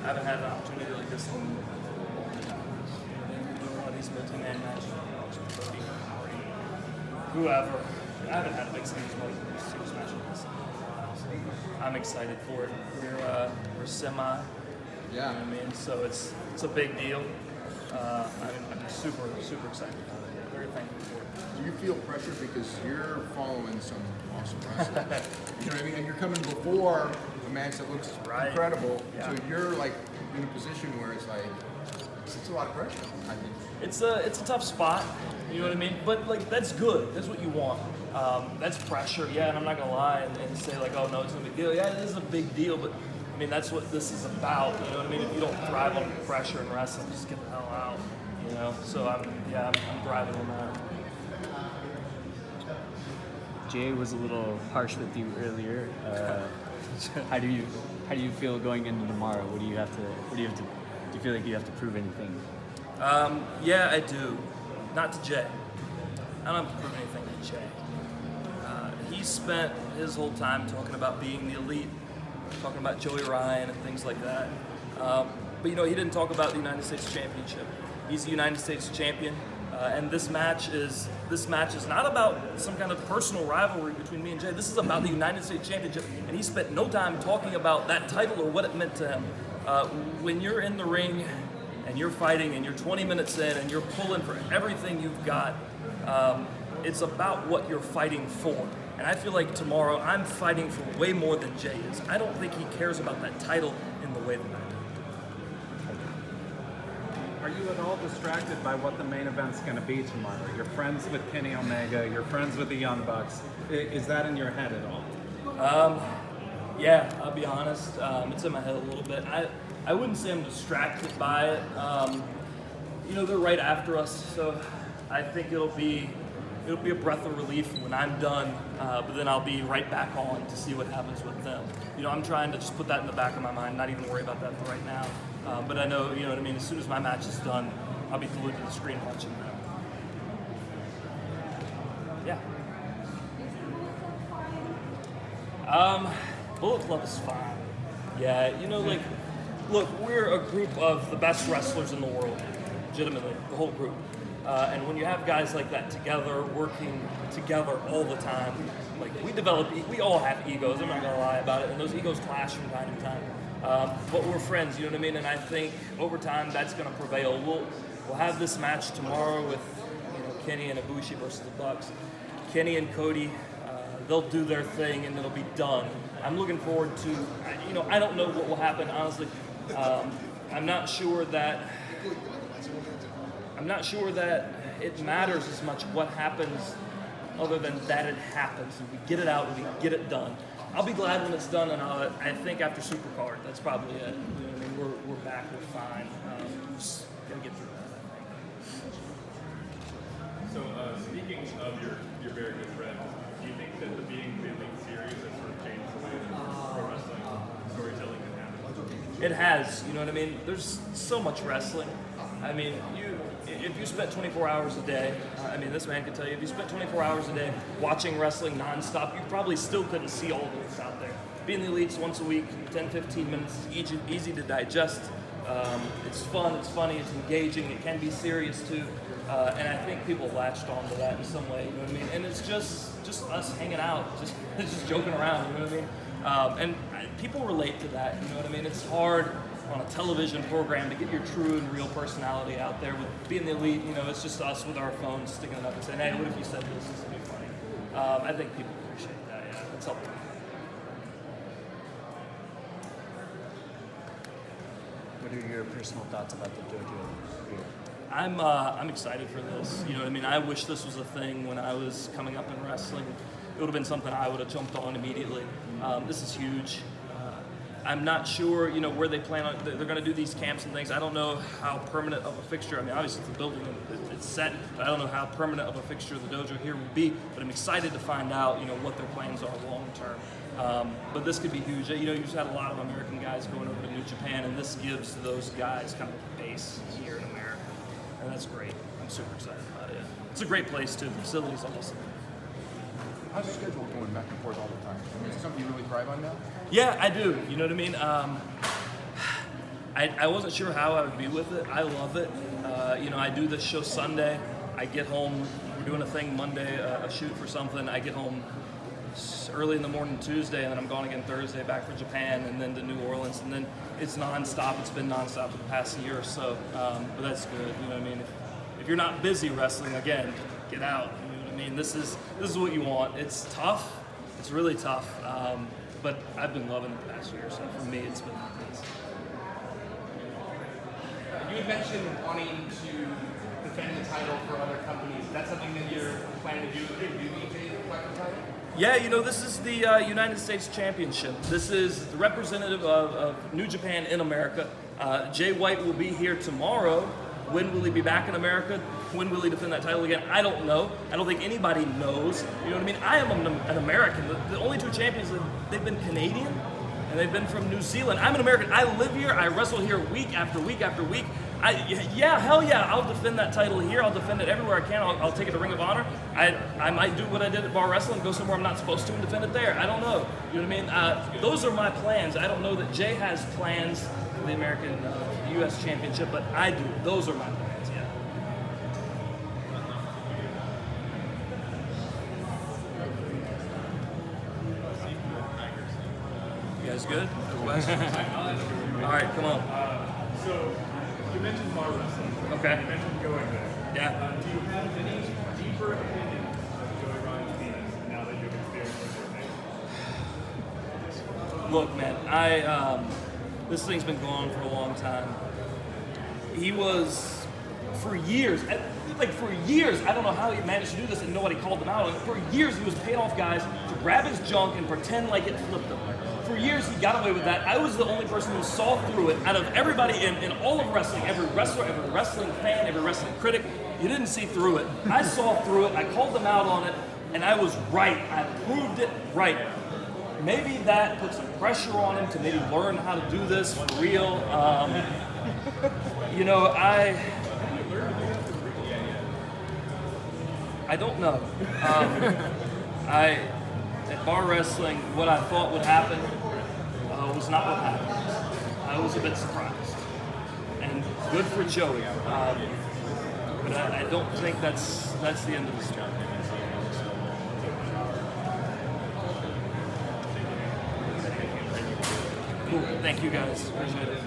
I haven't had an opportunity like this in a long time. We're doing a lot of these multi-man matches, Cody, Marty, whoever. I haven't had a big singles match like this. I'm excited for it. We're semi. Yeah. You know what I mean? So it's a big deal. I'm super excited about it. Very thankful for it. Do you feel pressure because you're following some awesome wrestling? You know what I mean? And you're coming before a match that looks incredible. Yeah. So you're like in a position where it's like it's a lot of pressure. I think it's a tough spot. You know what I mean? But like that's good. That's what you want. That's pressure. Yeah, and I'm not gonna lie and say like, oh no, it's no big deal. Yeah, it is a big deal, but I mean that's what this is about. You know what I mean? If you don't thrive on pressure in wrestling, just get the hell out. You know. So I'm thriving on that. Jay was a little harsh with you earlier. How do you feel going into tomorrow? Do you feel like you have to prove anything? Yeah, I do. Not to Jay. I don't have to prove anything to Jay. He spent his whole time talking about being the elite, talking about Joey Ryan and things like that. But you know, he didn't talk about the United States Championship. He's the United States champion, and this match is not about some kind of personal rivalry between me and Jay. This is about the United States Championship, and he spent no time talking about that title or what it meant to him. When you're in the ring and you're fighting and you're 20 minutes in and you're pulling for everything you've got, it's about what you're fighting for. And I feel like tomorrow I'm fighting for way more than Jay is. I don't think he cares about that title in the way that I do. Are you at all distracted by what the main event's going to be tomorrow? You're friends with Kenny Omega, you're friends with the Young Bucks. Is that in your head at all? Yeah, I'll be honest. It's in my head a little bit. I wouldn't say I'm distracted by it. You know, they're right after us, so I think it'll be a breath of relief when I'm done, but then I'll be right back on to see what happens with them. You know, I'm trying to just put that in the back of my mind, not even worry about that for right now. But I know, you know what I mean, as soon as my match is done, I'll be glued to the screen watching them. Yeah. Bullet Club is fine. Yeah, you know, like, look, we're a group of the best wrestlers in the world, legitimately, the whole group. And when you have guys like that together, working together all the time, like we all have egos, I'm not gonna lie about it, and those egos clash from time to time. But we're friends, you know what I mean? And I think over time that's gonna prevail. We'll have this match tomorrow with Kenny and Ibushi versus the Bucks. Kenny and Cody, they'll do their thing and it'll be done. I'm looking forward to, I don't know what will happen, honestly. I'm not sure that it matters as much what happens other than that it happens and we get it out and we get it done. I'll be glad when it's done, and I think after Supercard, that's probably it. You know what I mean? We're back, we're fine. Just gonna get through that, I think. So speaking of your very good friend, do you think that the being really serious has sort of changed the way that pro wrestling storytelling can happen? It has, you know what I mean? There's so much wrestling. I mean, if you spent 24 hours a day, this man can tell you, if you spent 24 hours a day watching wrestling nonstop, you probably still couldn't see all of this out there. Being the elites once a week, 10, 15 minutes, is easy to digest. It's fun, it's funny, it's engaging, it can be serious too. And I think people latched onto that in some way, you know what I mean? And it's just us hanging out, just joking around, you know what I mean? People relate to that, you know what I mean? It's hard on a television program to get your true and real personality out there. With being the elite, it's just us with our phones sticking it up and saying, hey, what if you said this? This would be funny. I think people appreciate that, yeah. It's helpful. What are your personal thoughts about the dojo here? I'm excited for this. You know what I mean? I wish this was a thing when I was coming up in wrestling. It would have been something I would have jumped on immediately. This is huge. I'm not sure, where they plan on. They're going to do these camps and things. I don't know how permanent of a fixture. Obviously it's a building, it's set, but I don't know how permanent of a fixture the dojo here will be. But I'm excited to find out, what their plans are long term. But this could be huge. You've had a lot of American guys going over to New Japan, and this gives those guys kind of a base here in America, and that's great. I'm super excited about it. It's a great place too. The facility's awesome. How's your schedule going back and forth all the time? Is it something you really thrive on now? Yeah, I do. You know what I mean? I wasn't sure how I would be with it. I love it. You know, I do this show Sunday. I get home. We're doing a thing Monday, a shoot for something. I get home early in the morning Tuesday, and then I'm gone again Thursday, back for Japan, and then to New Orleans, and then it's nonstop. It's been nonstop for the past year or so, but that's good. You know what I mean? If you're not busy wrestling, again, get out. You know what I mean? This is what you want. It's tough. It's really tough, but I've been loving it the past year. So for me, it's been. You had mentioned wanting to defend the title for other companies. Is that something that you're planning to do? Do you maintain the collective title? Yeah, you know, this is the United States Championship. This is the representative of New Japan in America. Jay White will be here tomorrow. When will he be back in America? When will he defend that title again? I don't know. I don't think anybody knows. You know what I mean? I am an American. The only two champions, they've been Canadian, and they've been from New Zealand. I'm an American. I live here. I wrestle here week after week after week. Hell yeah, I'll defend that title here. I'll defend it everywhere I can. I'll take it to Ring of Honor. I might do what I did at Bar Wrestling, go somewhere I'm not supposed to and defend it there. I don't know. You know what I mean? Those are my plans. I don't know that Jay has plans for the American U.S. Championship, but I do. Those are my plans, yeah. You guys good? All right, come on. So, you mentioned bar wrestling. Okay. You mentioned going there. Yeah. Do you have any deeper opinions of Joey Ryan's teams now that you've experienced what they're Look, man, this thing's been going on for a long time. He was, for years, I don't know how he managed to do this and nobody called him out. For years, he was paying off guys to grab his junk and pretend like it flipped him. For years, he got away with that. I was the only person who saw through it out of everybody in all of wrestling, every wrestler, every wrestling fan, every wrestling critic. You didn't see through it. I saw through it. I called them out on it, and I was right. I proved it right. Maybe that put some pressure on him to maybe learn how to do this for real. You know, I don't know. At Bar Wrestling, what I thought would happen was not what happened. I was a bit surprised. And good for Joey. But I don't think that's the end of the story. Cool. Thank you guys. Appreciate it.